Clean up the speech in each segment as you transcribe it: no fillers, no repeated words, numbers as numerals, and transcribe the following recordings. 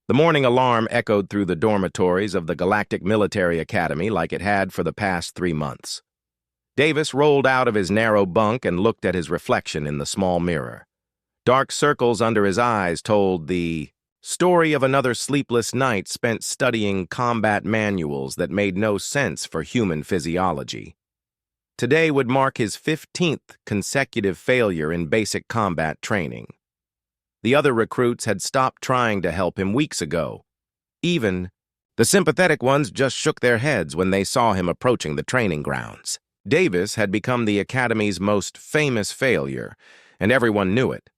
The morning alarm echoed through the dormitories of the Galactic Military Academy like it had for the past 3 months. Davis rolled out of his narrow bunk and looked at his reflection in the small mirror. Dark circles under his eyes told the story of another sleepless night spent studying combat manuals that made no sense for human physiology. Today would mark his 15th consecutive failure in basic combat training. The other recruits had stopped trying to help him weeks ago. Even the sympathetic ones just shook their heads when they saw him approaching the training grounds. Davis had become the Academy's most famous failure, and everyone knew it.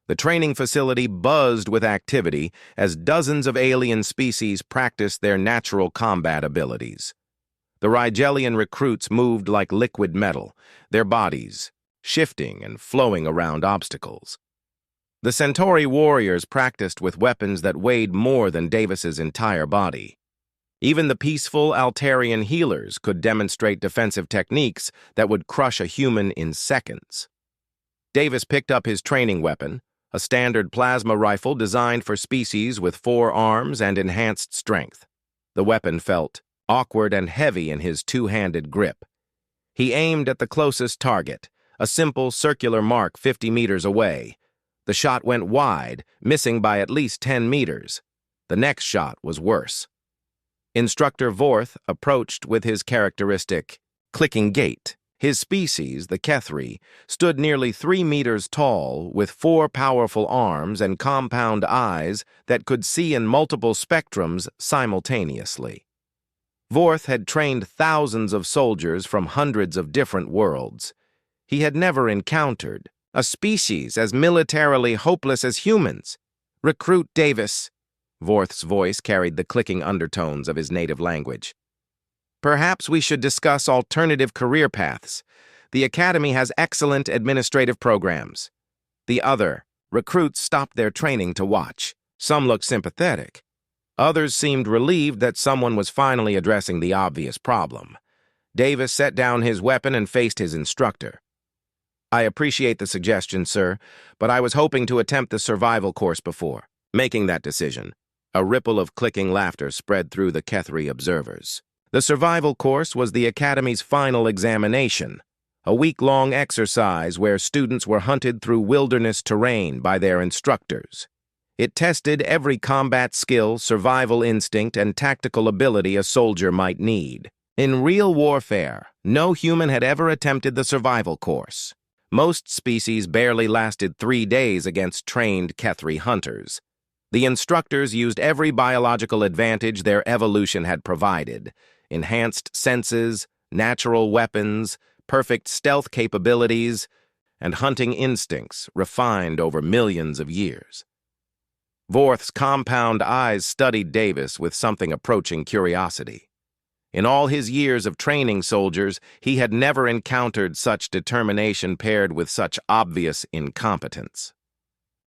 The training facility buzzed with activity as dozens of alien species practiced their natural combat abilities. The Rigelian recruits moved like liquid metal, their bodies shifting and flowing around obstacles. The Centauri warriors practiced with weapons that weighed more than Davis's entire body. Even the peaceful Altarian healers could demonstrate defensive techniques that would crush a human in seconds. Davis picked up his training weapon, a standard plasma rifle designed for species with 4 arms and enhanced strength. The weapon felt awkward and heavy in his two-handed grip. He aimed at the closest target, a simple circular mark 50 meters away. The shot went wide, missing by at least 10 meters. The next shot was worse. Instructor Vorth approached with his characteristic clicking gait. His species, the Kethri, stood nearly 3 meters tall with 4 powerful arms and compound eyes that could see in multiple spectrums simultaneously. Vorth had trained thousands of soldiers from hundreds of different worlds. He had never encountered a species as militarily hopeless as humans. "Recruit Davis." Vorth's voice carried the clicking undertones of his native language. "Perhaps we should discuss alternative career paths. The Academy has excellent administrative programs." The other recruits stopped their training to watch. Some looked sympathetic. Others seemed relieved that someone was finally addressing the obvious problem. Davis set down his weapon and faced his instructor. "I appreciate the suggestion, sir, but I was hoping to attempt the survival course before making that decision." A ripple of clicking laughter spread through the Kethri observers. The survival course was the Academy's final examination, a week-long exercise where students were hunted through wilderness terrain by their instructors. It tested every combat skill, survival instinct, and tactical ability a soldier might need. In real warfare, no human had ever attempted the survival course. Most species barely lasted 3 days against trained Kethri hunters. The instructors used every biological advantage their evolution had provided: enhanced senses, natural weapons, perfect stealth capabilities, and hunting instincts refined over millions of years. Vorth's compound eyes studied Davis with something approaching curiosity. In all his years of training soldiers, he had never encountered such determination paired with such obvious incompetence.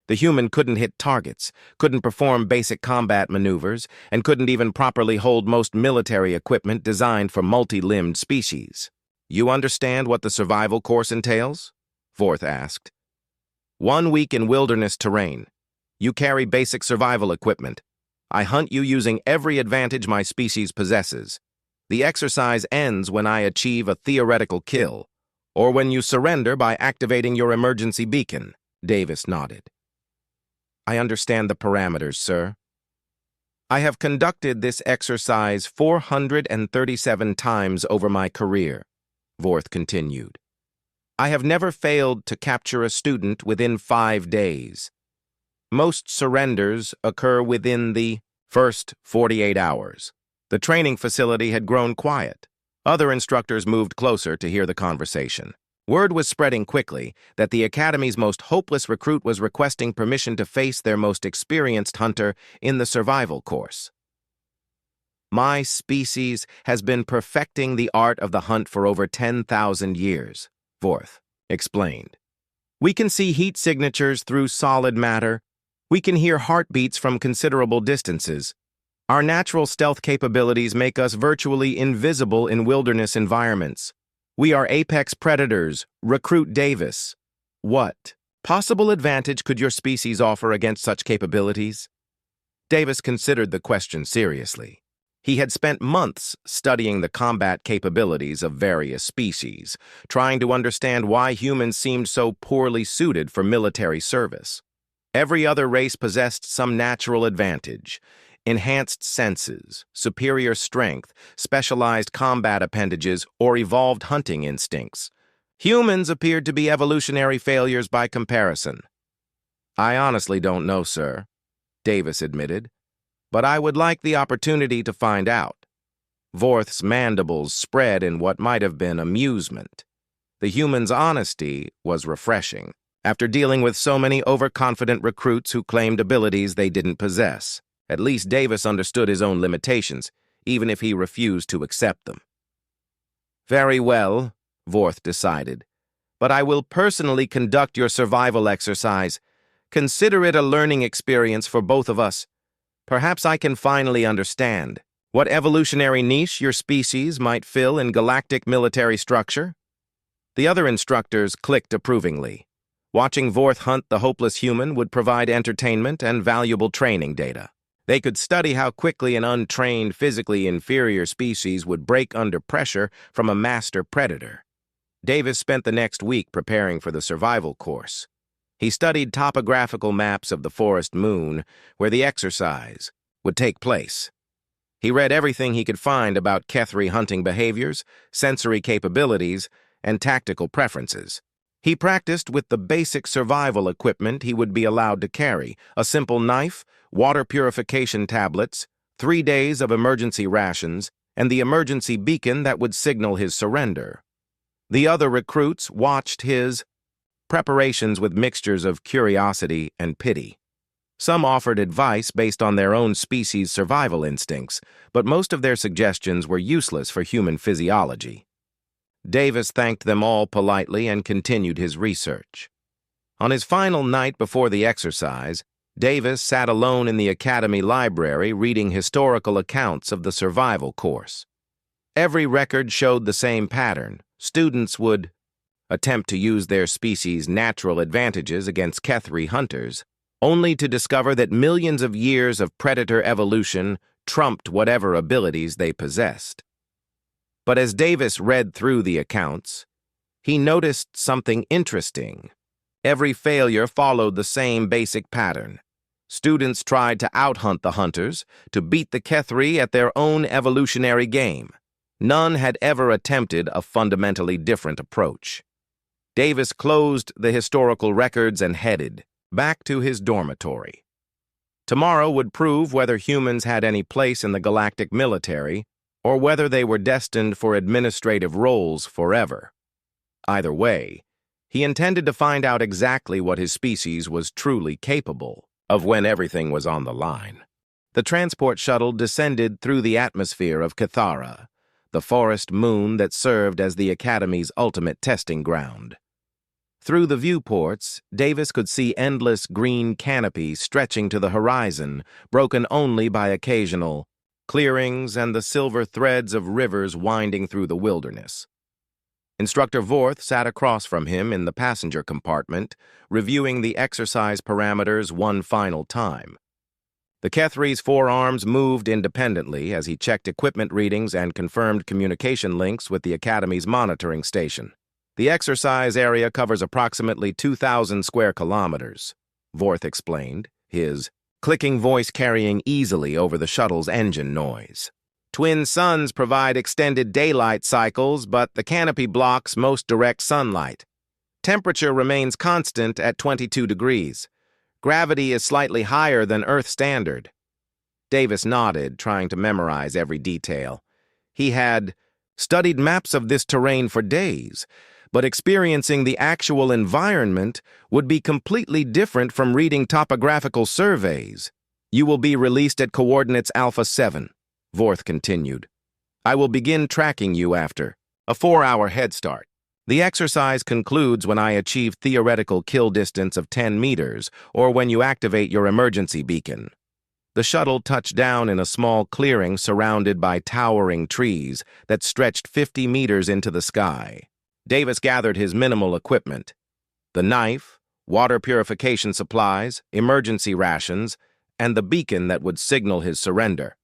The human couldn't hit targets, couldn't perform basic combat maneuvers, and couldn't even properly hold most military equipment designed for multi-limbed species. "You understand what the survival course entails?" Vorth asked. 1 week in wilderness terrain. You carry basic survival equipment. I hunt you using every advantage my species possesses. The exercise ends when I achieve a theoretical kill, or when you surrender by activating your emergency beacon. Davis nodded. "I understand the parameters, sir." "I have conducted this exercise 437 times over my career," Vorth continued. "I have never failed to capture a student within 5 days. Most surrenders occur within the first 48 hours. The training facility had grown quiet. Other instructors moved closer to hear the conversation. Word was spreading quickly that the Academy's most hopeless recruit was requesting permission to face their most experienced hunter in the survival course. "My species has been perfecting the art of the hunt for over 10,000 years, Vorth explained. "We can see heat signatures through solid matter. We can hear heartbeats from considerable distances. Our natural stealth capabilities make us virtually invisible in wilderness environments. We are apex predators. Recruit Davis." "What possible advantage could your species offer against such capabilities?" Davis considered the question seriously. He had spent months studying the combat capabilities of various species, trying to understand why humans seemed so poorly suited for military service. Every other race possessed some natural advantage: enhanced senses, superior strength, specialized combat appendages, or evolved hunting instincts. Humans appeared to be evolutionary failures by comparison. "I honestly don't know, sir," Davis admitted, "but I would like the opportunity to find out." Vorth's mandibles spread in what might have been amusement. The human's honesty was refreshing, after dealing with so many overconfident recruits who claimed abilities they didn't possess. At least Davis understood his own limitations, even if he refused to accept them. "Very well," Vorth decided, "but I will personally conduct your survival exercise. Consider it a learning experience for both of us. Perhaps I can finally understand what evolutionary niche your species might fill in galactic military structure." The other instructors clicked approvingly. Watching Vorth hunt the hopeless human would provide entertainment and valuable training data. They could study how quickly an untrained, physically inferior species would break under pressure from a master predator. Davis spent the next week preparing for the survival course. He studied topographical maps of the forest moon, where the exercise would take place. He read everything he could find about Kethri hunting behaviors, sensory capabilities, and tactical preferences. He practiced with the basic survival equipment he would be allowed to carry: a simple knife, water purification tablets, 3 days of emergency rations, and the emergency beacon that would signal his surrender. The other recruits watched his preparations with mixtures of curiosity and pity. Some offered advice based on their own species' survival instincts, but most of their suggestions were useless for human physiology. Davis thanked them all politely and continued his research. On his final night before the exercise, Davis sat alone in the Academy library reading historical accounts of the survival course. Every record showed the same pattern. Students would attempt to use their species' natural advantages against Kethri hunters, only to discover that millions of years of predator evolution trumped whatever abilities they possessed. But as Davis read through the accounts, he noticed something interesting. Every failure followed the same basic pattern. Students tried to outhunt the hunters, to beat the Kethri at their own evolutionary game. None had ever attempted a fundamentally different approach. Davis closed the historical records and headed back to his dormitory. Tomorrow would prove whether humans had any place in the galactic military, or whether they were destined for administrative roles forever. Either way, he intended to find out exactly what his species was truly capable of when everything was on the line. The transport shuttle descended through the atmosphere of Cathara, the forest moon that served as the Academy's ultimate testing ground. Through the viewports, Davis could see endless green canopies stretching to the horizon, broken only by occasional clearings and the silver threads of rivers winding through the wilderness. Instructor Vorth sat across from him in the passenger compartment, reviewing the exercise parameters one final time. The Kethri's forearms moved independently as he checked equipment readings and confirmed communication links with the Academy's monitoring station. "The exercise area covers approximately 2,000 square kilometers," Vorth explained, his clicking voice carrying easily over the shuttle's engine noise. "Twin suns provide extended daylight cycles, but the canopy blocks most direct sunlight. Temperature remains constant at 22 degrees. Gravity is slightly higher than Earth standard." Davis nodded, trying to memorize every detail. He had studied maps of this terrain for days, but experiencing the actual environment would be completely different from reading topographical surveys. "You will be released at coordinates Alpha 7, Vorth continued. "I will begin tracking you after a 4-hour head start. The exercise concludes when I achieve theoretical kill distance of 10 meters, or when you activate your emergency beacon." The shuttle touched down in a small clearing surrounded by towering trees that stretched 50 meters into the sky. Davis gathered his minimal equipment: the knife, water purification supplies, emergency rations, and the beacon that would signal his surrender.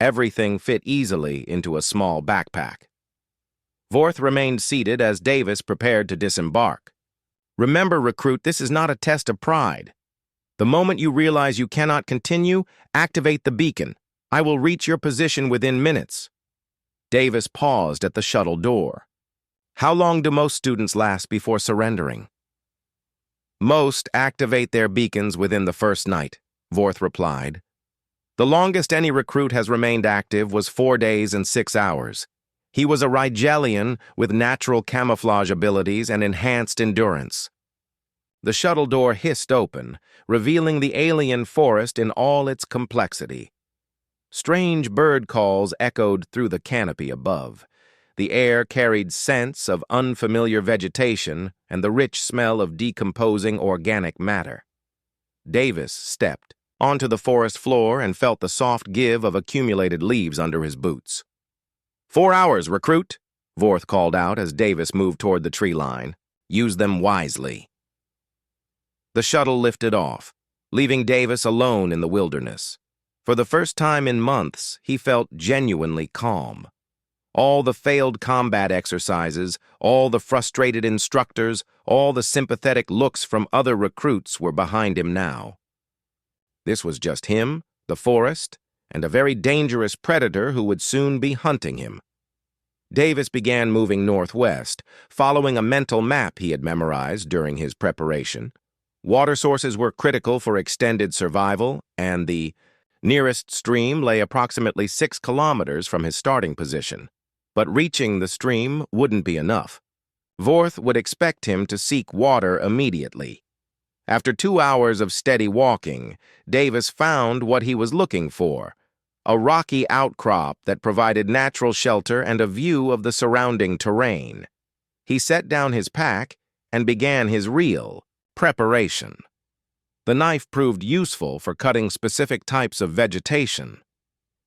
Everything fit easily into a small backpack. Vorth remained seated as Davis prepared to disembark. Remember, recruit, this is not a test of pride. The moment you realize you cannot continue, activate the beacon. I will reach your position within minutes. Davis paused at the shuttle door. How long do most students last before surrendering? Most activate their beacons within the first night, Vorth replied. The longest any recruit has remained active was 4 days and 6 hours. He was a Rigelian with natural camouflage abilities and enhanced endurance. The shuttle door hissed open, revealing the alien forest in all its complexity. Strange bird calls echoed through the canopy above. The air carried scents of unfamiliar vegetation and the rich smell of decomposing organic matter. Davis stepped onto the forest floor and felt the soft give of accumulated leaves under his boots. 4 hours, recruit, Vorth called out as Davis moved toward the tree line. Use them wisely. The shuttle lifted off, leaving Davis alone in the wilderness. For the first time in months, he felt genuinely calm. All the failed combat exercises, all the frustrated instructors, all the sympathetic looks from other recruits were behind him now. This was just him, the forest, and a very dangerous predator who would soon be hunting him. Davis began moving northwest, following a mental map he had memorized during his preparation. Water sources were critical for extended survival, and the nearest stream lay approximately 6 kilometers from his starting position. But reaching the stream wouldn't be enough. Vorth would expect him to seek water immediately. After 2 hours of steady walking, Davis found what he was looking for, a rocky outcrop that provided natural shelter and a view of the surrounding terrain. He set down his pack and began his real preparation. The knife proved useful for cutting specific types of vegetation.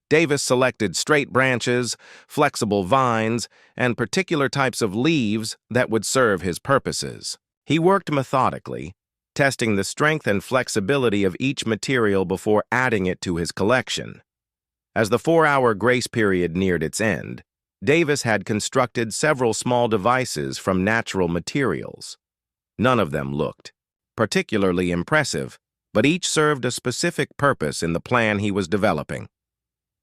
Davis selected straight branches, flexible vines, and particular types of leaves that would serve his purposes. He worked methodically, testing the strength and flexibility of each material before adding it to his collection. As the 4-hour grace period neared its end, Davis had constructed several small devices from natural materials. None of them looked particularly impressive, but each served a specific purpose in the plan he was developing.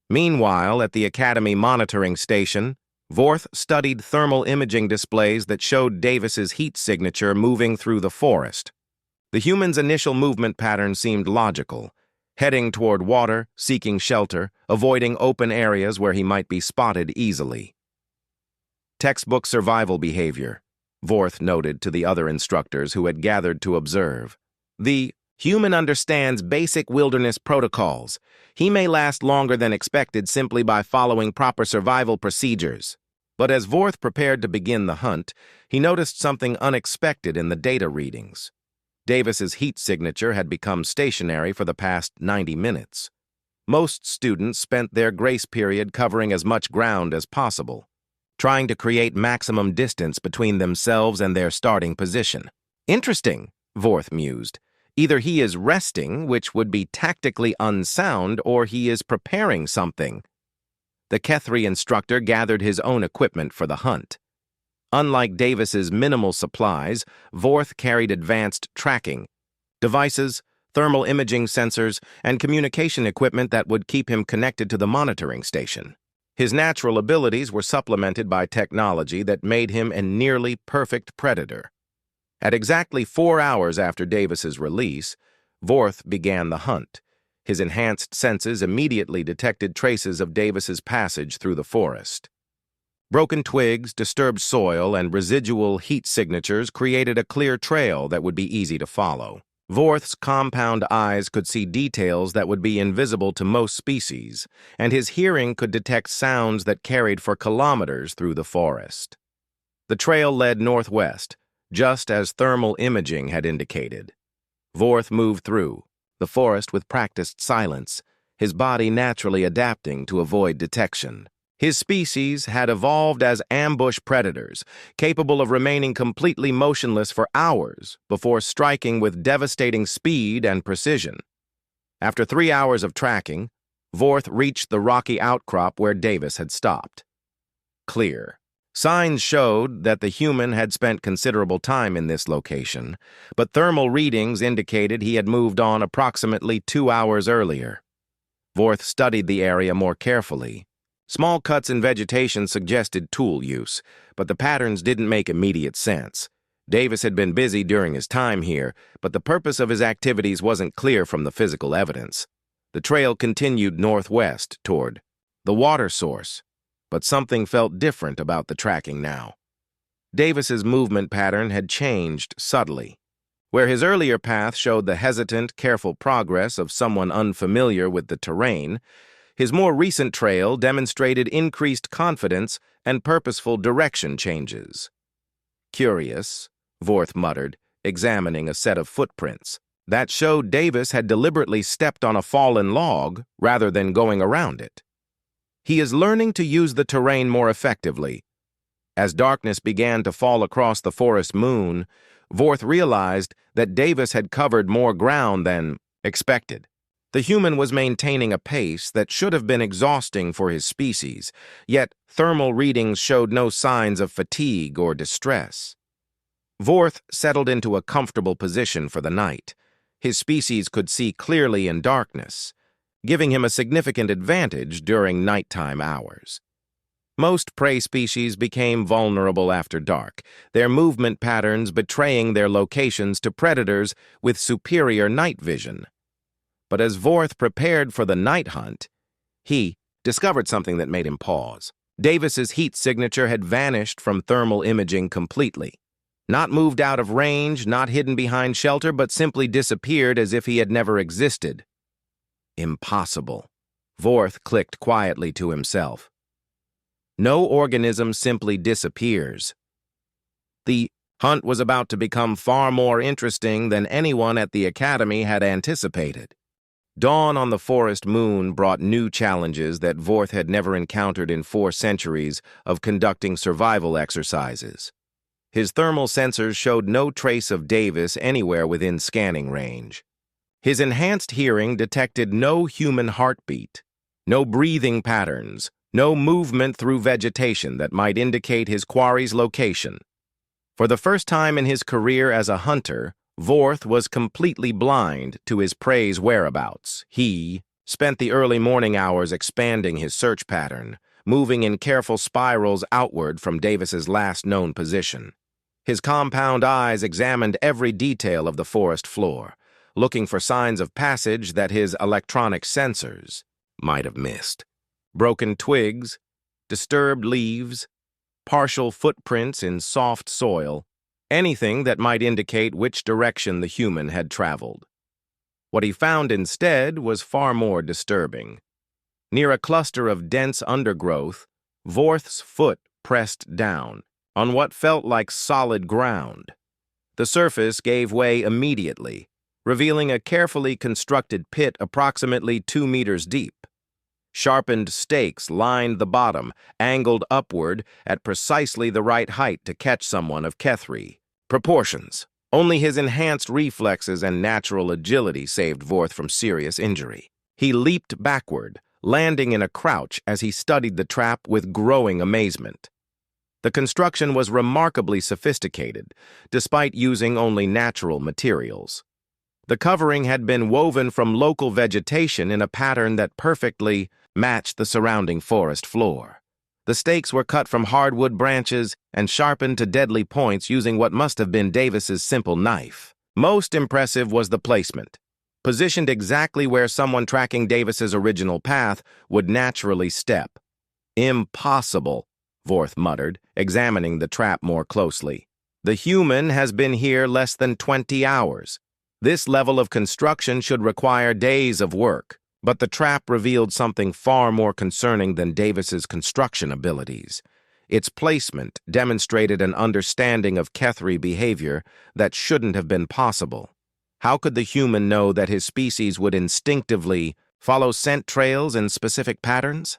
Meanwhile, at the Academy monitoring station, Vorth studied thermal imaging displays that showed Davis's heat signature moving through the forest. The human's initial movement pattern seemed logical, heading toward water, seeking shelter, avoiding open areas where he might be spotted easily. Textbook survival behavior, Vorth noted to the other instructors who had gathered to observe. The human understands basic wilderness protocols. He may last longer than expected simply by following proper survival procedures. But as Vorth prepared to begin the hunt, he noticed something unexpected in the data readings. Davis's heat signature had become stationary for the past 90 minutes. Most students spent their grace period covering as much ground as possible, trying to create maximum distance between themselves and their starting position. Interesting, Vorth mused. Either he is resting, which would be tactically unsound, or he is preparing something. The Kethri instructor gathered his own equipment for the hunt. Unlike Davis's minimal supplies, Vorth carried advanced tracking devices, thermal imaging sensors, and communication equipment that would keep him connected to the monitoring station. His natural abilities were supplemented by technology that made him a nearly perfect predator. At exactly 4 hours after Davis's release, Vorth began the hunt. His enhanced senses immediately detected traces of Davis's passage through the forest. Broken twigs, disturbed soil, and residual heat signatures created a clear trail that would be easy to follow. Vorth's compound eyes could see details that would be invisible to most species, and his hearing could detect sounds that carried for kilometers through the forest. The trail led northwest, just as thermal imaging had indicated. Vorth moved through the forest with practiced silence, his body naturally adapting to avoid detection. His species had evolved as ambush predators, capable of remaining completely motionless for hours before striking with devastating speed and precision. After 3 hours of tracking, Vorth reached the rocky outcrop where Davis had stopped. Clear. Signs showed that the human had spent considerable time in this location, but thermal readings indicated he had moved on approximately 2 hours earlier. Vorth studied the area more carefully. Small cuts in vegetation suggested tool use, but the patterns didn't make immediate sense. Davis had been busy during his time here, but the purpose of his activities wasn't clear from the physical evidence. The trail continued northwest toward the water source, but something felt different about the tracking now. Davis's movement pattern had changed subtly. Where his earlier path showed the hesitant, careful progress of someone unfamiliar with the terrain, his more recent trail demonstrated increased confidence and purposeful direction changes. Curious, Vorth muttered, examining a set of footprints. That showed Davis had deliberately stepped on a fallen log rather than going around it. He is learning to use the terrain more effectively. As darkness began to fall across the forest moon, Vorth realized that Davis had covered more ground than expected. The human was maintaining a pace that should have been exhausting for his species, yet thermal readings showed no signs of fatigue or distress. Vorth settled into a comfortable position for the night. His species could see clearly in darkness, giving him a significant advantage during nighttime hours. Most prey species became vulnerable after dark, their movement patterns betraying their locations to predators with superior night vision. But as Vorth prepared for the night hunt, he discovered something that made him pause. Davis's heat signature had vanished from thermal imaging completely. Not moved out of range, not hidden behind shelter, but simply disappeared as if he had never existed. Impossible. Vorth clicked quietly to himself. No organism simply disappears. The hunt was about to become far more interesting than anyone at the Academy had anticipated. Dawn on the forest moon brought new challenges that Vorth had never encountered in 4 centuries of conducting survival exercises. His thermal sensors showed no trace of Davis anywhere within scanning range. His enhanced hearing detected no human heartbeat, no breathing patterns, no movement through vegetation that might indicate his quarry's location. For the first time in his career as a hunter, Vorth was completely blind to his prey's whereabouts. He spent the early morning hours expanding his search pattern, moving in careful spirals outward from Davis's last known position. His compound eyes examined every detail of the forest floor, looking for signs of passage that his electronic sensors might have missed. Broken twigs, disturbed leaves, partial footprints in soft soil, anything that might indicate which direction the human had traveled. What he found instead was far more disturbing. Near a cluster of dense undergrowth, Vorth's foot pressed down on what felt like solid ground. The surface gave way immediately, revealing a carefully constructed pit approximately 2 meters deep. Sharpened stakes lined the bottom, angled upward at precisely the right height to catch someone of Kethri proportions. Only his enhanced reflexes and natural agility saved Vorth from serious injury. He leaped backward, landing in a crouch as he studied the trap with growing amazement. The construction was remarkably sophisticated, despite using only natural materials. The covering had been woven from local vegetation in a pattern that perfectly matched the surrounding forest floor. The stakes were cut from hardwood branches and sharpened to deadly points using what must have been Davis's simple knife. Most impressive was the placement. Positioned exactly where someone tracking Davis's original path would naturally step. Impossible, Vorth muttered, examining the trap more closely. The human has been here less than 20 hours. This level of construction should require days of work, but the trap revealed something far more concerning than Davis's construction abilities. Its placement demonstrated an understanding of Kethri behavior that shouldn't have been possible. How could the human know that his species would instinctively follow scent trails in specific patterns?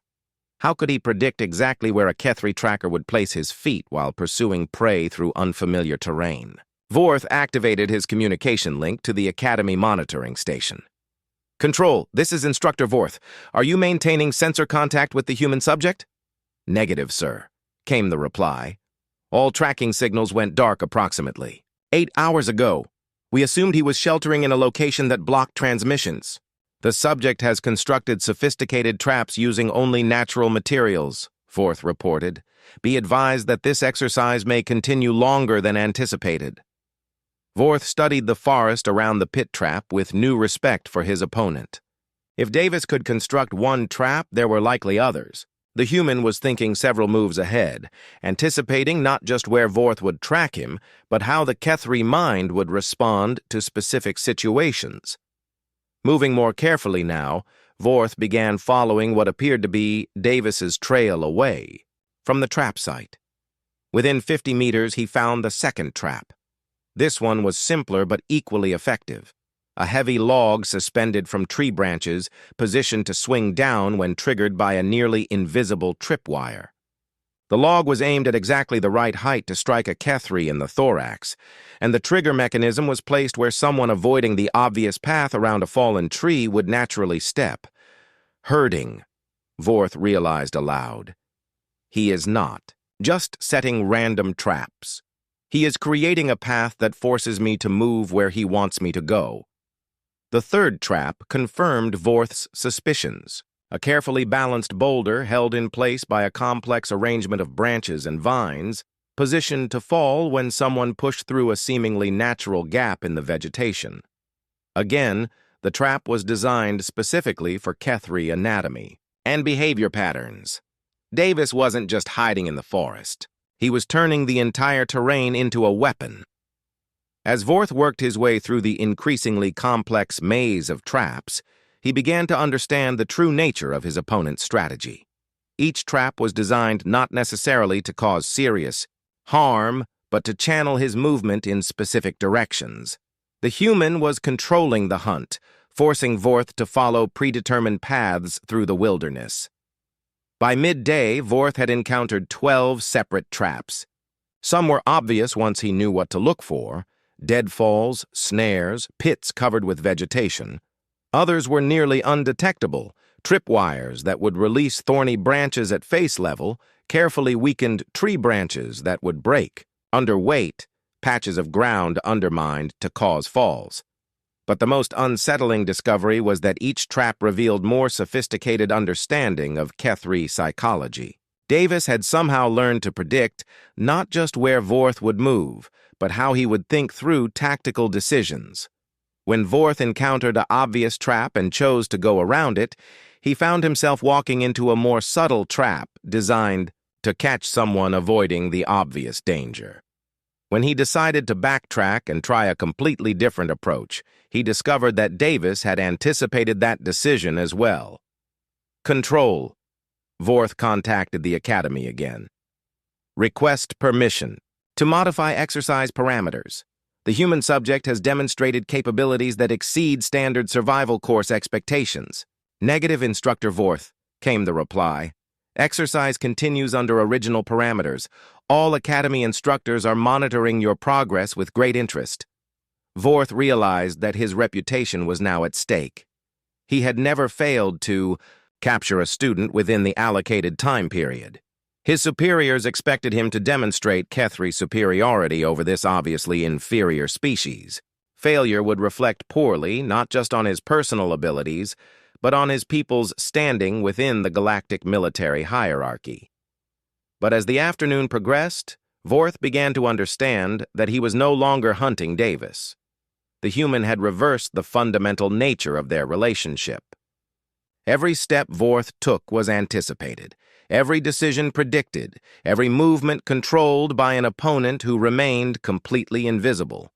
How could he predict exactly where a Kethri tracker would place his feet while pursuing prey through unfamiliar terrain? Vorth activated his communication link to the Academy monitoring station. Control, this is Instructor Vorth. Are you maintaining sensor contact with the human subject? Negative, sir, came the reply. All tracking signals went dark approximately 8 hours ago. We assumed he was sheltering in a location that blocked transmissions. The subject has constructed sophisticated traps using only natural materials, Vorth reported. Be advised that this exercise may continue longer than anticipated. Vorth studied the forest around the pit trap with new respect for his opponent. If Davis could construct one trap, there were likely others. The human was thinking several moves ahead, anticipating not just where Vorth would track him, but how the Kethri mind would respond to specific situations. Moving more carefully now, Vorth began following what appeared to be Davis's trail away from the trap site. Within 50 meters, he found the second trap. This one was simpler but equally effective. A heavy log suspended from tree branches, positioned to swing down when triggered by a nearly invisible tripwire. The log was aimed at exactly the right height to strike a Kethri in the thorax, and the trigger mechanism was placed where someone avoiding the obvious path around a fallen tree would naturally step. Herding, Vorth realized aloud. He is not just setting random traps. He is creating a path that forces me to move where he wants me to go. The third trap confirmed Vorth's suspicions. A carefully balanced boulder held in place by a complex arrangement of branches and vines, positioned to fall when someone pushed through a seemingly natural gap in the vegetation. Again, the trap was designed specifically for Kethri anatomy and behavior patterns. Davis wasn't just hiding in the forest. He was turning the entire terrain into a weapon. As Vorth worked his way through the increasingly complex maze of traps, he began to understand the true nature of his opponent's strategy. Each trap was designed not necessarily to cause serious harm, but to channel his movement in specific directions. The human was controlling the hunt, forcing Vorth to follow predetermined paths through the wilderness. By midday, Vorth had encountered 12 separate traps. Some were obvious once he knew what to look for: deadfalls, snares, pits covered with vegetation. Others were nearly undetectable: tripwires that would release thorny branches at face level, carefully weakened tree branches that would break under weight, patches of ground undermined to cause falls. But the most unsettling discovery was that each trap revealed more sophisticated understanding of Kethri psychology. Davis had somehow learned to predict not just where Vorth would move, but how he would think through tactical decisions. When Vorth encountered an obvious trap and chose to go around it, he found himself walking into a more subtle trap designed to catch someone avoiding the obvious danger. When he decided to backtrack and try a completely different approach, he discovered that Davis had anticipated that decision as well. Control. Vorth contacted the Academy again. Request permission to modify exercise parameters. The human subject has demonstrated capabilities that exceed standard survival course expectations. Negative, Instructor Vorth, came the reply. Exercise continues under original parameters. All Academy instructors are monitoring your progress with great interest. Vorth realized that his reputation was now at stake. He had never failed to capture a student within the allocated time period. His superiors expected him to demonstrate Kethri superiority over this obviously inferior species. Failure would reflect poorly not just on his personal abilities, but on his people's standing within the galactic military hierarchy. But as the afternoon progressed, Vorth began to understand that he was no longer hunting Davis. The human had reversed the fundamental nature of their relationship. Every step Vorth took was anticipated, every decision predicted, every movement controlled by an opponent who remained completely invisible.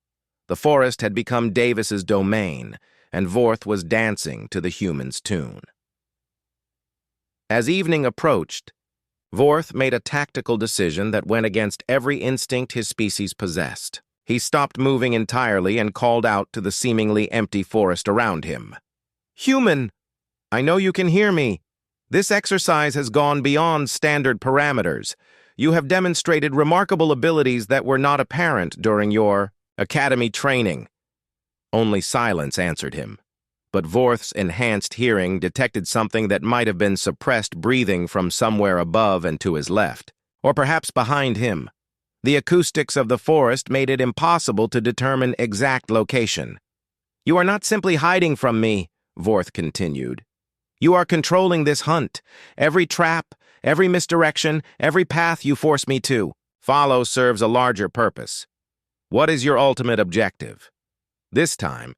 The forest had become Davis's domain, and Vorth was dancing to the human's tune. As evening approached, Vorth made a tactical decision that went against every instinct his species possessed. He stopped moving entirely and called out to the seemingly empty forest around him. "Human! I know you can hear me. This exercise has gone beyond standard parameters. You have demonstrated remarkable abilities that were not apparent during your Academy training." Only silence answered him. but Vorth's enhanced hearing detected something that might have been suppressed breathing from somewhere above and to his left, or perhaps behind him. The acoustics of the forest made it impossible to determine exact location. "You are not simply hiding from me," Vorth continued. "You are controlling this hunt. Every trap, every misdirection, every path you force me to follow serves a larger purpose. What is your ultimate objective?" This time,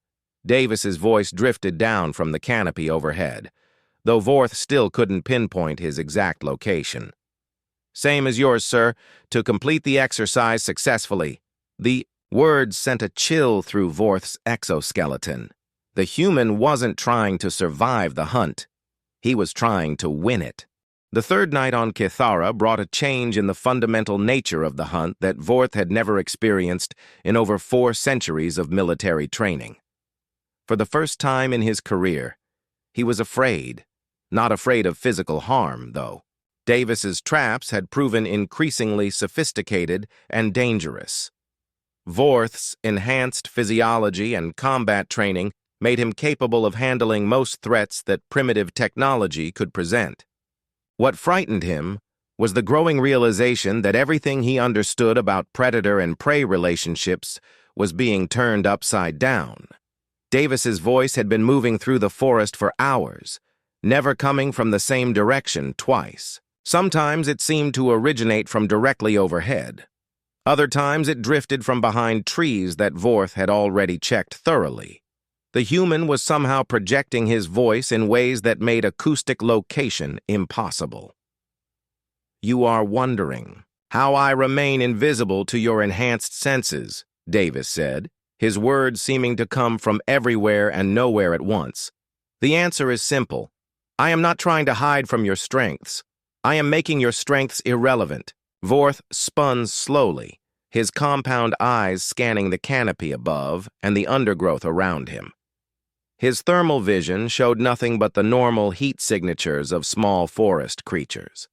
Davis's voice drifted down from the canopy overhead, though Vorth still couldn't pinpoint his exact location. "Same as yours, sir, to complete the exercise successfully." The words sent a chill through Vorth's exoskeleton. The human wasn't trying to survive the hunt. He was trying to win it. The third night on Kithara brought a change in the fundamental nature of the hunt that Vorth had never experienced in over 4 centuries of military training. For the first time in his career, he was afraid. Not afraid of physical harm, though. Davis's traps had proven increasingly sophisticated and dangerous. Vorth's enhanced physiology and combat training made him capable of handling most threats that primitive technology could present. What frightened him was the growing realization that everything he understood about predator and prey relationships was being turned upside down. Davis's voice had been moving through the forest for hours, never coming from the same direction twice. Sometimes it seemed to originate from directly overhead. Other times it drifted from behind trees that Vorth had already checked thoroughly. The human was somehow projecting his voice in ways that made acoustic location impossible. "You are wondering how I remain invisible to your enhanced senses," Davis said, his words seeming to come from everywhere and nowhere at once. "The answer is simple. I am not trying to hide from your strengths. I am making your strengths irrelevant." Vorth spun slowly, his compound eyes scanning the canopy above and the undergrowth around him. His thermal vision showed nothing but the normal heat signatures of small forest creatures.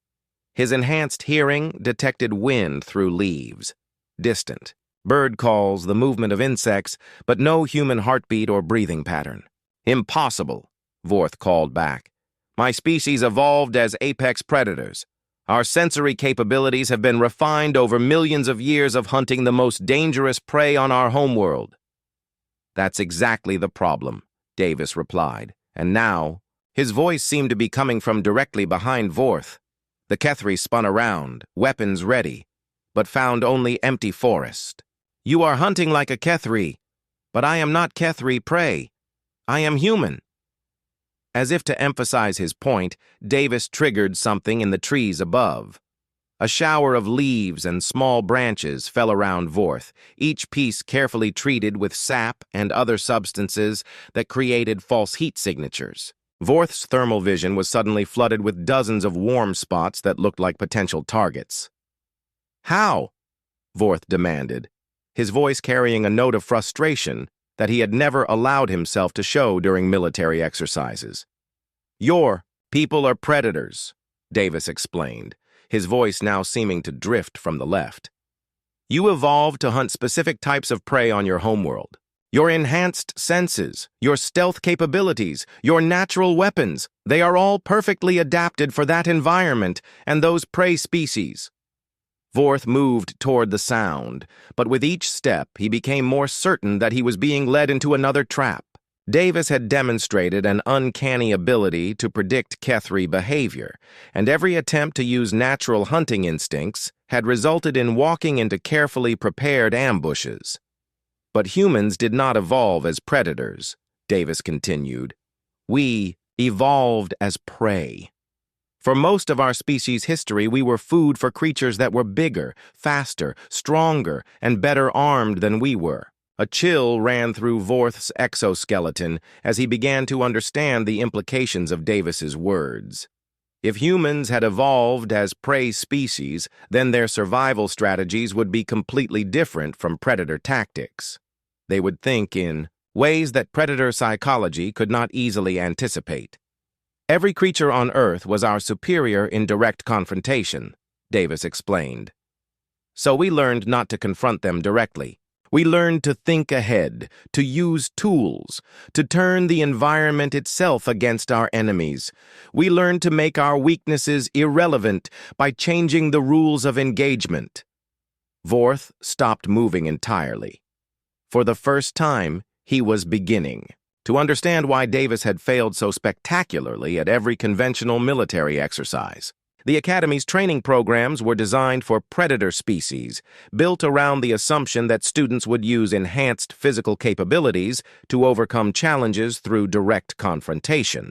His enhanced hearing detected wind through leaves, distant, bird calls, the movement of insects, but no human heartbeat or breathing pattern. "Impossible," Vorth called back. "My species evolved as apex predators. Our sensory capabilities have been refined over millions of years of hunting the most dangerous prey on our homeworld." "That's exactly the problem," Davis replied, and now his voice seemed to be coming from directly behind Vorth. The Kethri spun around, weapons ready, but found only empty forest. "You are hunting like a Kethri, but I am not Kethri prey. I am human." As if to emphasize his point, Davis triggered something in the trees above. A shower of leaves and small branches fell around Vorth, each piece carefully treated with sap and other substances that created false heat signatures. Vorth's thermal vision was suddenly flooded with dozens of warm spots that looked like potential targets. "How?" Vorth demanded, his voice carrying a note of frustration that he had never allowed himself to show during military exercises. "Your people are predators," Davis explained, his voice now seeming to drift from the left. "You evolved to hunt specific types of prey on your homeworld. Your enhanced senses, your stealth capabilities, your natural weapons, they are all perfectly adapted for that environment and those prey species." Vorth moved toward the sound, but with each step he became more certain that he was being led into another trap. Davis had demonstrated an uncanny ability to predict Kethri behavior, and every attempt to use natural hunting instincts had resulted in walking into carefully prepared ambushes. "But humans did not evolve as predators," Davis continued. "We evolved as prey. For most of our species' history, we were food for creatures that were bigger, faster, stronger, and better armed than we were." A chill ran through Vorth's exoskeleton as he began to understand the implications of Davis's words. If humans had evolved as prey species, then their survival strategies would be completely different from predator tactics. They would think in ways that predator psychology could not easily anticipate. "Every creature on Earth was our superior in direct confrontation," Davis explained. "So we learned not to confront them directly. We learned to think ahead, to use tools, to turn the environment itself against our enemies. We learned to make our weaknesses irrelevant by changing the rules of engagement. Vorth stopped moving entirely. For the first time, he was beginning to understand why Davis had failed so spectacularly at every conventional military exercise. The Academy's training programs were designed for predator species, built around the assumption that students would use enhanced physical capabilities to overcome challenges through direct confrontation.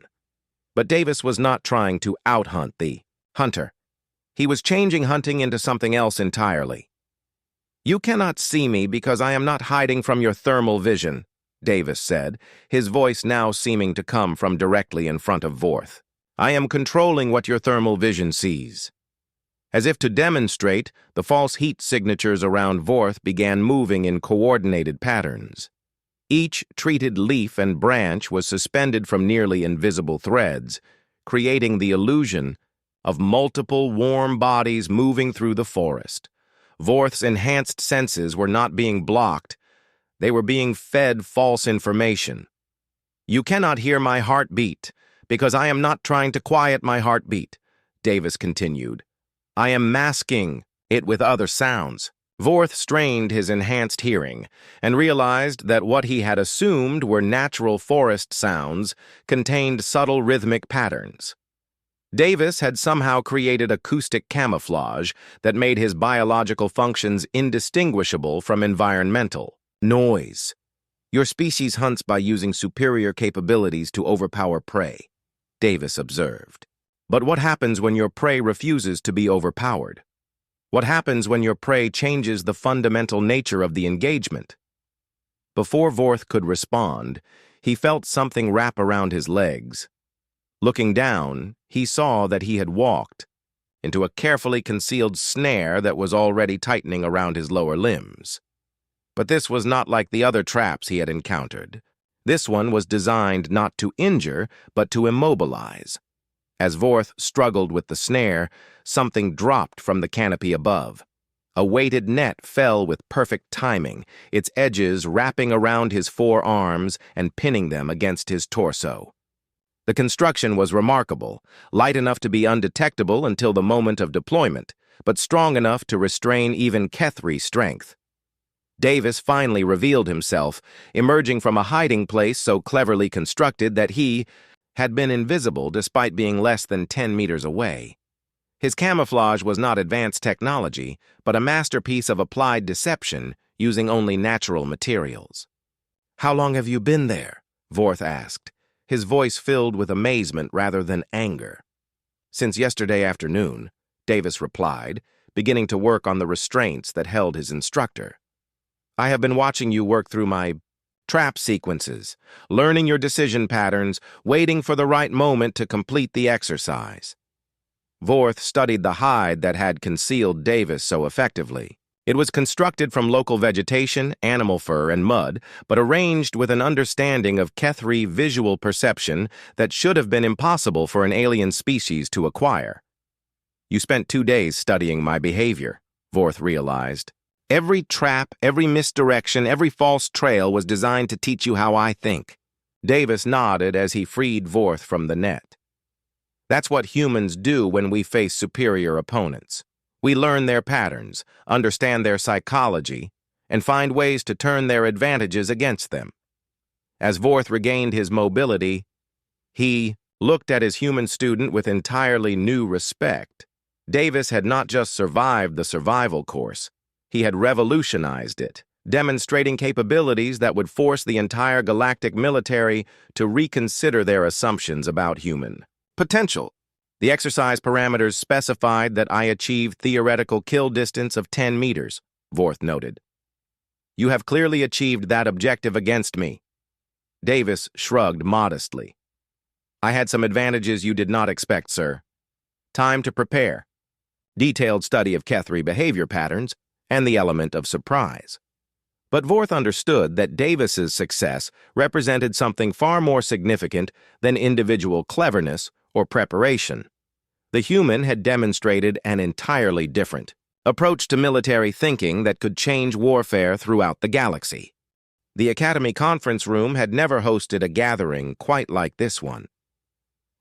But Davis was not trying to out-hunt the hunter. He was changing hunting into something else entirely. "You cannot see me because I am not hiding from your thermal vision," Davis said, his voice now seeming to come from directly in front of Vorth. "I am controlling what your thermal vision sees." As if to demonstrate, the false heat signatures around Vorth began moving in coordinated patterns. Each treated leaf and branch was suspended from nearly invisible threads, creating the illusion of multiple warm bodies moving through the forest. Vorth's enhanced senses were not being blocked. They were being fed false information. "You cannot hear my heartbeat, because I am not trying to quiet my heartbeat," Davis continued. "I am masking it with other sounds." Vorth strained his enhanced hearing and realized that what he had assumed were natural forest sounds contained subtle rhythmic patterns. Davis had somehow created acoustic camouflage that made his biological functions indistinguishable from environmental noise. "Your species hunts by using superior capabilities to overpower prey," Davis observed. "But what happens when your prey refuses to be overpowered? What happens when your prey changes the fundamental nature of the engagement?" Before Vorth could respond, he felt something wrap around his legs. Looking down, he saw that he had walked into a carefully concealed snare that was already tightening around his lower limbs. But this was not like the other traps he had encountered. This one was designed not to injure, but to immobilize. As Vorth struggled with the snare, something dropped from the canopy above. A weighted net fell with perfect timing, its edges wrapping around his forearms and pinning them against his torso. The construction was remarkable, light enough to be undetectable until the moment of deployment, but strong enough to restrain even Kethri's strength. Davis finally revealed himself, emerging from a hiding place so cleverly constructed that he had been invisible despite being less than 10 meters away. His camouflage was not advanced technology, but a masterpiece of applied deception using only natural materials. "How long have you been there?" Vorth asked, his voice filled with amazement rather than anger. "Since yesterday afternoon," Davis replied, beginning to work on the restraints that held his instructor. "I have been watching you work through my trap sequences, learning your decision patterns, waiting for the right moment to complete the exercise." Vorth studied the hide that had concealed Davis so effectively. It was constructed from local vegetation, animal fur, and mud, but arranged with an understanding of Kethri visual perception that should have been impossible for an alien species to acquire. "You spent 2 days studying my behavior," Vorth realized. "Every trap, every misdirection, every false trail was designed to teach you how I think." Davis nodded as he freed Vorth from the net. "That's what humans do when we face superior opponents. We learn their patterns, understand their psychology, and find ways to turn their advantages against them." As Vorth regained his mobility, he looked at his human student with entirely new respect. Davis had not just survived the survival course, he had revolutionized it, demonstrating capabilities that would force the entire galactic military to reconsider their assumptions about human potential. The exercise parameters specified that I achieved theoretical kill distance of 10 meters, Vorth noted. "You have clearly achieved that objective against me." Davis shrugged modestly. "I had some advantages you did not expect, sir. Time to prepare. Detailed study of Kethri behavior patterns, and the element of surprise." But Vorth understood that Davis's success represented something far more significant than individual cleverness or preparation. The human had demonstrated an entirely different approach to military thinking that could change warfare throughout the galaxy. The Academy conference room had never hosted a gathering quite like this one.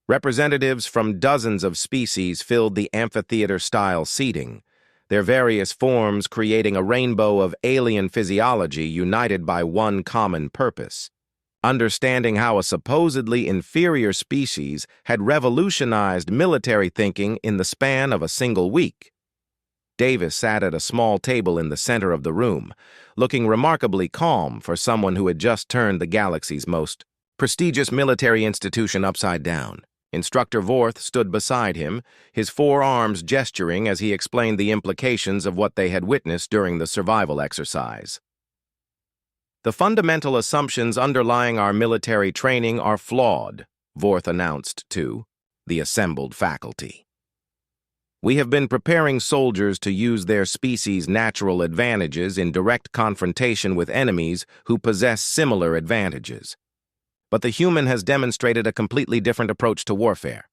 Representatives from dozens of species filled the amphitheater-style seating, their various forms creating a rainbow of alien physiology united by one common purpose: understanding how a supposedly inferior species had revolutionized military thinking in the span of a single week. Davis sat at a small table in the center of the room, looking remarkably calm for someone who had just turned the galaxy's most prestigious military institution upside down. Instructor Vorth stood beside him, his forearms gesturing as he explained the implications of what they had witnessed during the survival exercise. "The fundamental assumptions underlying our military training are flawed," Vorth announced to the assembled faculty. "We have been preparing soldiers to use their species' natural advantages in direct confrontation with enemies who possess similar advantages. But the human has demonstrated a completely different approach to warfare."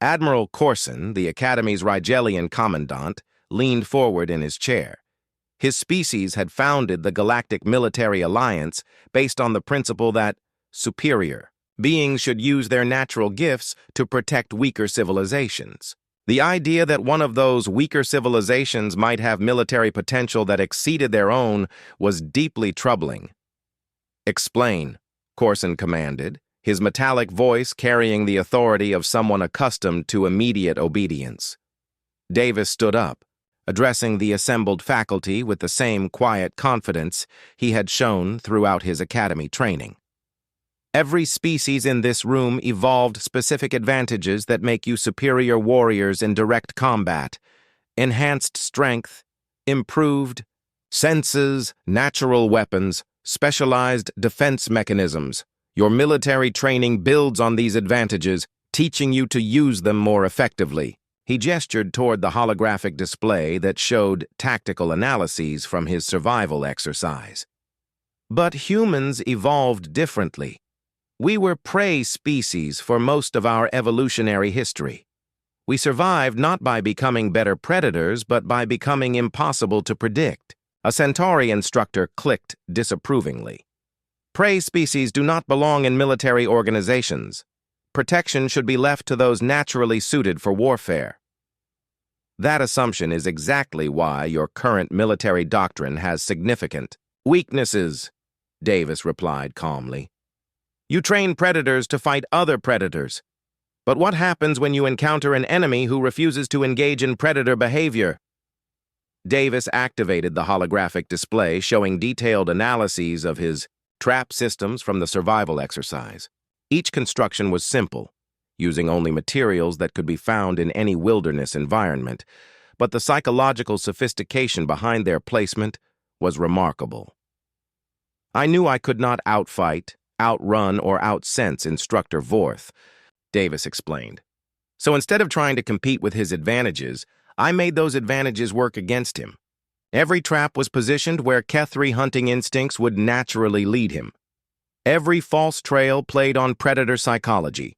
Admiral Corson, the Academy's Rigelian commandant, leaned forward in his chair. His species had founded the Galactic Military Alliance based on the principle that superior beings should use their natural gifts to protect weaker civilizations. The idea that one of those weaker civilizations might have military potential that exceeded their own was deeply troubling. "Explain," Corson commanded, his metallic voice carrying the authority of someone accustomed to immediate obedience. Davis stood up, addressing the assembled faculty with the same quiet confidence he had shown throughout his academy training. "Every species in this room evolved specific advantages that make you superior warriors in direct combat: enhanced strength, improved senses, natural weapons, specialized defense mechanisms. Your military training builds on these advantages, teaching you to use them more effectively." He gestured toward the holographic display that showed tactical analyses from his survival exercise. "But humans evolved differently. We were prey species for most of our evolutionary history. We survived not by becoming better predators, but by becoming impossible to predict." A Centauri instructor clicked disapprovingly. "Prey species do not belong in military organizations. Protection should be left to those naturally suited for warfare." "That assumption is exactly why your current military doctrine has significant weaknesses," Davis replied calmly. "You train predators to fight other predators. But what happens when you encounter an enemy who refuses to engage in predator behavior?" Davis activated the holographic display, showing detailed analyses of his trap systems from the survival exercise. Each construction was simple, using only materials that could be found in any wilderness environment, but the psychological sophistication behind their placement was remarkable. "I knew I could not outfight, outrun, or outsense Instructor Vorth," Davis explained. "So instead of trying to compete with his advantages, I made those advantages work against him. Every trap was positioned where Kethri hunting instincts would naturally lead him. Every false trail played on predator psychology."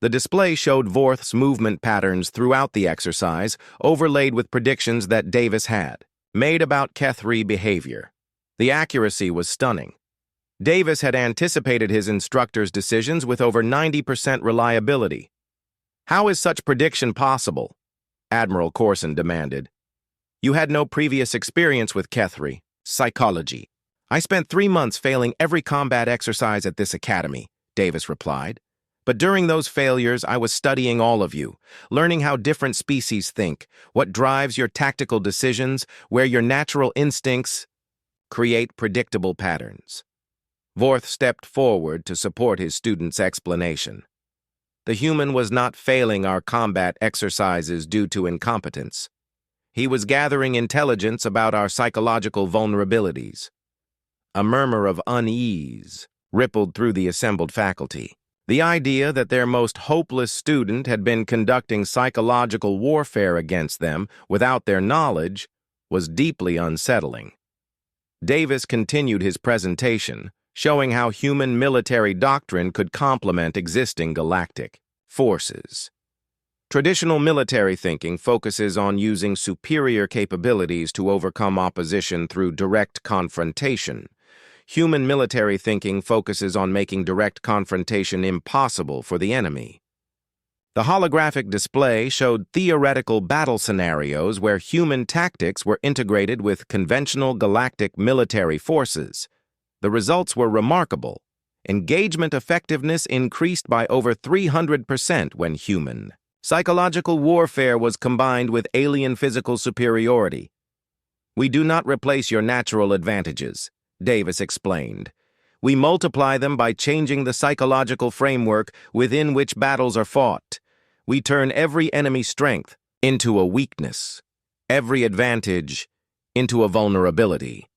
The display showed Vorth's movement patterns throughout the exercise, overlaid with predictions that Davis had made about Kethri behavior. The accuracy was stunning. Davis had anticipated his instructor's decisions with over 90% reliability. "How is such prediction possible?" Admiral Corson demanded. "You had no previous experience with Kethri psychology. I spent 3 months failing every combat exercise at this academy," Davis replied. "But during those failures, I was studying all of you, learning how different species think, what drives your tactical decisions, where your natural instincts create predictable patterns." Vorth stepped forward to support his student's explanation. "The human was not failing our combat exercises due to incompetence. He was gathering intelligence about our psychological vulnerabilities." A murmur of unease rippled through the assembled faculty. The idea that their most hopeless student had been conducting psychological warfare against them without their knowledge was deeply unsettling. Davis continued his presentation, showing how human military doctrine could complement existing galactic forces. Traditional military thinking focuses on using superior capabilities to overcome opposition through direct confrontation. Human military thinking focuses on making direct confrontation impossible for the enemy. The holographic display showed theoretical battle scenarios where human tactics were integrated with conventional galactic military forces. The results were remarkable. Engagement effectiveness increased by over 300% when human. Psychological warfare was combined with alien physical superiority. "We do not replace your natural advantages," Davis explained. "We multiply them by changing the psychological framework within which battles are fought. We turn every enemy strength into a weakness, every advantage into a vulnerability."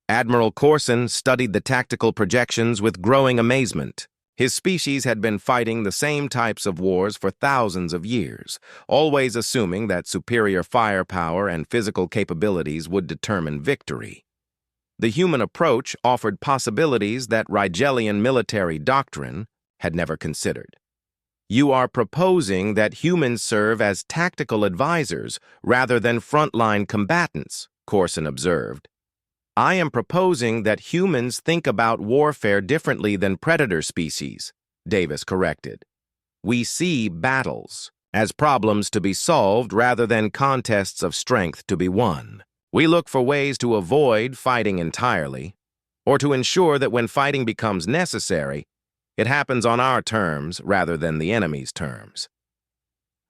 Admiral Corson studied the tactical projections with growing amazement. His species had been fighting the same types of wars for thousands of years, always assuming that superior firepower and physical capabilities would determine victory. The human approach offered possibilities that Rigelian military doctrine had never considered. "You are proposing that humans serve as tactical advisors rather than frontline combatants," Corson observed. "I am proposing that humans think about warfare differently than predator species," Davis corrected. "We see battles as problems to be solved rather than contests of strength to be won. We look for ways to avoid fighting entirely, or to ensure that when fighting becomes necessary, it happens on our terms rather than the enemy's terms."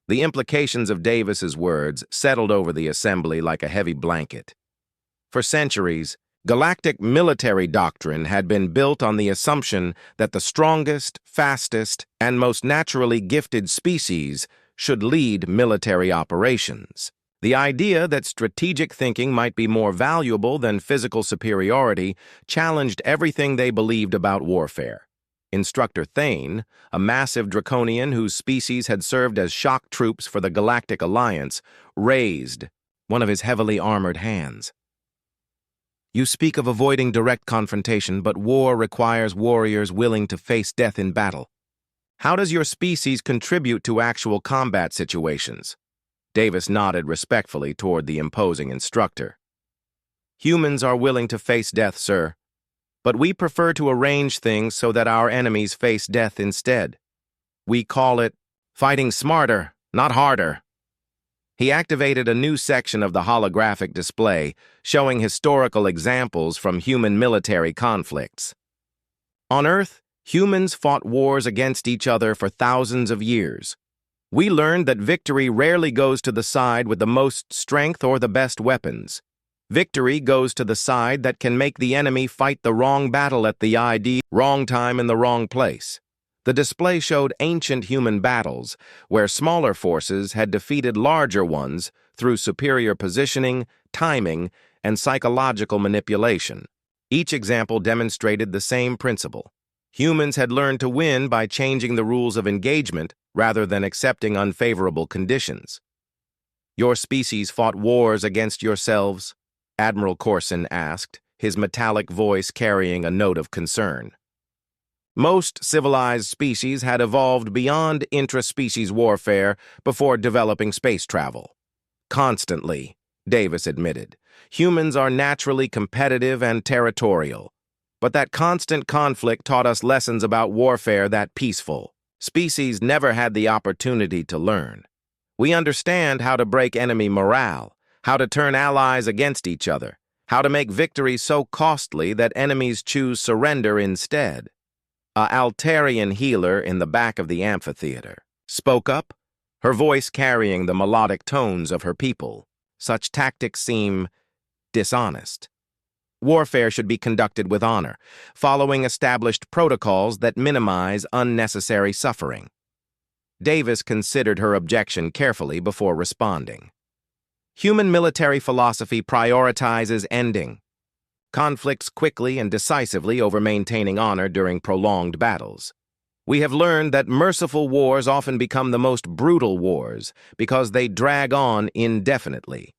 The implications of Davis's words settled over the assembly like a heavy blanket. For centuries, galactic military doctrine had been built on the assumption that the strongest, fastest, and most naturally gifted species should lead military operations. The idea that strategic thinking might be more valuable than physical superiority challenged everything they believed about warfare. Instructor Thane, a massive draconian whose species had served as shock troops for the Galactic Alliance, raised one of his heavily armored hands. "You speak of avoiding direct confrontation, but war requires warriors willing to face death in battle. How does your species contribute to actual combat situations?" Davis nodded respectfully toward the imposing instructor. "Humans are willing to face death, sir, but we prefer to arrange things so that our enemies face death instead. We call it fighting smarter, not harder." He activated a new section of the holographic display, showing historical examples from human military conflicts. On Earth, humans fought wars against each other for thousands of years. We learned that victory rarely goes to the side with the most strength or the best weapons. Victory goes to the side that can make the enemy fight the wrong battle at the wrong time in the wrong place. The display showed ancient human battles, where smaller forces had defeated larger ones through superior positioning, timing, and psychological manipulation. Each example demonstrated the same principle. Humans had learned to win by changing the rules of engagement rather than accepting unfavorable conditions. "Your species fought wars against yourselves?" Admiral Corson asked, his metallic voice carrying a note of concern. "Most civilized species had evolved beyond intra-species warfare before developing space travel." "Constantly," Davis admitted. "Humans are naturally competitive and territorial. But that constant conflict taught us lessons about warfare that peaceful species never had the opportunity to learn. We understand how to break enemy morale, how to turn allies against each other, how to make victory so costly that enemies choose surrender instead." A Altarian healer in the back of the amphitheater spoke up, her voice carrying the melodic tones of her people. "Such tactics seem dishonest. Warfare should be conducted with honor, following established protocols that minimize unnecessary suffering." Davis considered her objection carefully before responding. "Human military philosophy prioritizes ending conflicts quickly and decisively over maintaining honor during prolonged battles. We have learned that merciful wars often become the most brutal wars because they drag on indefinitely.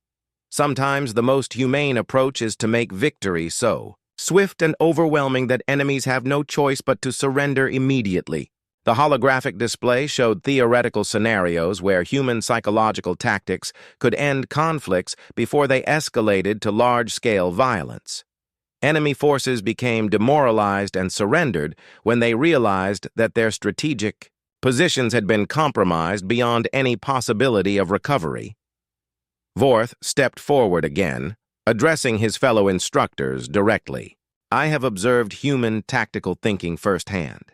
Sometimes the most humane approach is to make victory so swift and overwhelming that enemies have no choice but to surrender immediately. The holographic display showed theoretical scenarios where human psychological tactics could end conflicts before they escalated to large-scale violence. Enemy forces became demoralized and surrendered when they realized that their strategic positions had been compromised beyond any possibility of recovery. Vorth stepped forward again, addressing his fellow instructors directly. I have observed human tactical thinking firsthand.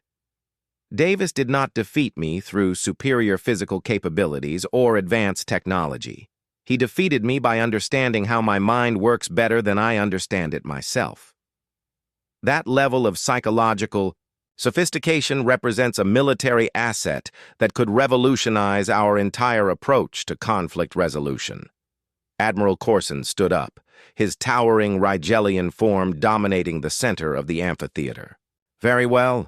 Davis did not defeat me through superior physical capabilities or advanced technology. He defeated me by understanding how my mind works better than I understand it myself. That level of psychological sophistication represents a military asset that could revolutionize our entire approach to conflict resolution. Admiral Corson stood up, his towering Rigelian form dominating the center of the amphitheater. Very well.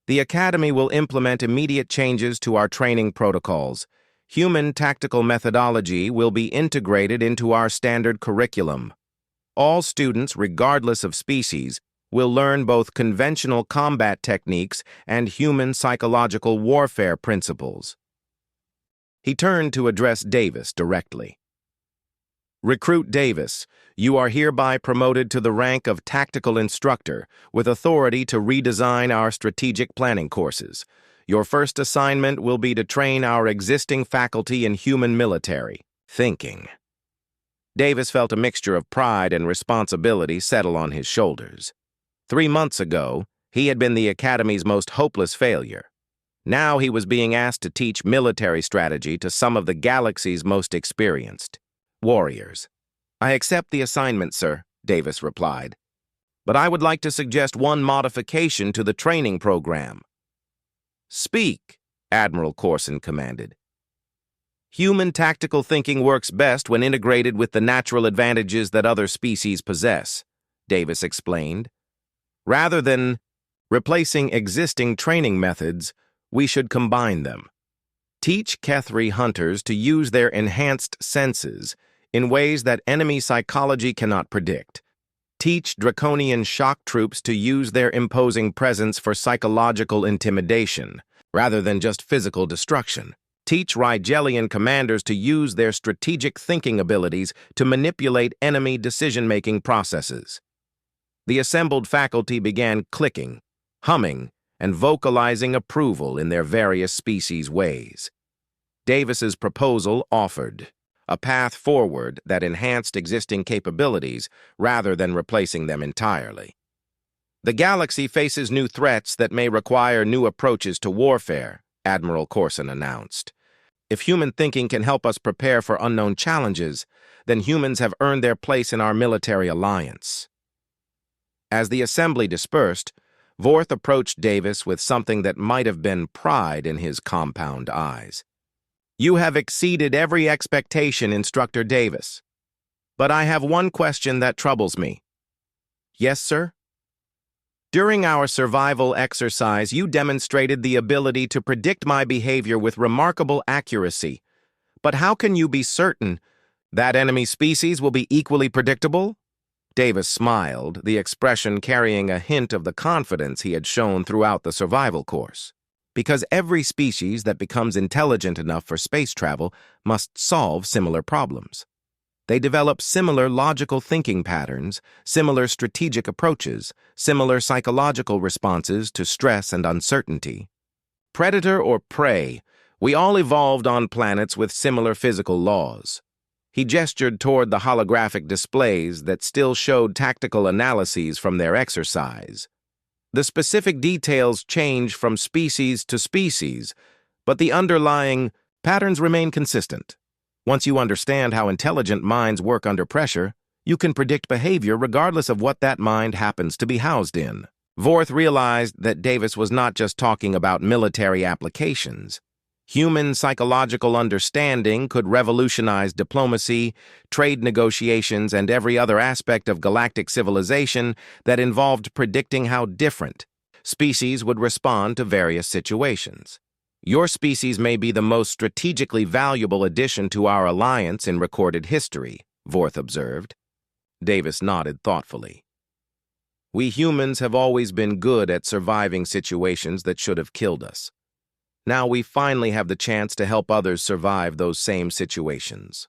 The Academy will implement immediate changes to our training protocols. Human tactical methodology will be integrated into our standard curriculum. All students, regardless of species, will learn both conventional combat techniques and human psychological warfare principles. He turned to address Davis directly. Recruit Davis, you are hereby promoted to the rank of Tactical Instructor with authority to redesign our strategic planning courses. Your first assignment will be to train our existing faculty in human military thinking. Davis felt a mixture of pride and responsibility settle on his shoulders. 3 months ago, he had been the Academy's most hopeless failure. Now he was being asked to teach military strategy to some of the galaxy's most experienced warriors. I accept the assignment, sir, Davis replied. But I would like to suggest one modification to the training program. Speak, Admiral Corson commanded. Human tactical thinking works best when integrated with the natural advantages that other species possess, Davis explained. Rather than replacing existing training methods, we should combine them. Teach Kethri hunters to use their enhanced senses in ways that enemy psychology cannot predict. Teach Draconian shock troops to use their imposing presence for psychological intimidation, rather than just physical destruction. Teach Rigelian commanders to use their strategic thinking abilities to manipulate enemy decision-making processes. The assembled faculty began clicking, humming, and vocalizing approval in their various species ways. Davis's proposal offered a path forward that enhanced existing capabilities rather than replacing them entirely. The galaxy faces new threats that may require new approaches to warfare, Admiral Corson announced. If human thinking can help us prepare for unknown challenges, then humans have earned their place in our military alliance. As the assembly dispersed, Vorth approached Davis with something that might have been pride in his compound eyes. You have exceeded every expectation, Instructor Davis. But I have one question that troubles me. Yes, sir? During our survival exercise, you demonstrated the ability to predict my behavior with remarkable accuracy. But how can you be certain that enemy species will be equally predictable? Davis smiled, the expression carrying a hint of the confidence he had shown throughout the survival course. Because every species that becomes intelligent enough for space travel must solve similar problems. They develop similar logical thinking patterns, similar strategic approaches, similar psychological responses to stress and uncertainty. Predator or prey, we all evolved on planets with similar physical laws. He gestured toward the holographic displays that still showed tactical analyses from their exercise. The specific details change from species to species, but the underlying patterns remain consistent. Once you understand how intelligent minds work under pressure, you can predict behavior regardless of what that mind happens to be housed in. Vorth realized that Davis was not just talking about military applications. Human psychological understanding could revolutionize diplomacy, trade negotiations, and every other aspect of galactic civilization that involved predicting how different species would respond to various situations. Your species may be the most strategically valuable addition to our alliance in recorded history, Vorth observed. Davis nodded thoughtfully. We humans have always been good at surviving situations that should have killed us. Now we finally have the chance to help others survive those same situations.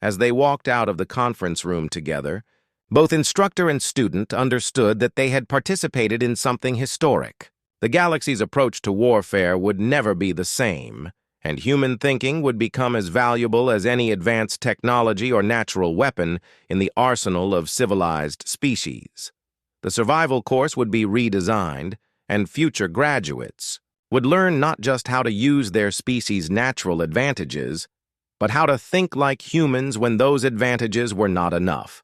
As they walked out of the conference room together, both instructor and student understood that they had participated in something historic. The galaxy's approach to warfare would never be the same, and human thinking would become as valuable as any advanced technology or natural weapon in the arsenal of civilized species. The survival course would be redesigned, and future graduates would learn not just how to use their species' natural advantages, but how to think like humans when those advantages were not enough.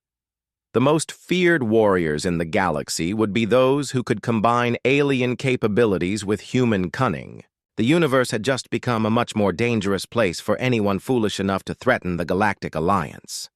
The most feared warriors in the galaxy would be those who could combine alien capabilities with human cunning. The universe had just become a much more dangerous place for anyone foolish enough to threaten the Galactic Alliance.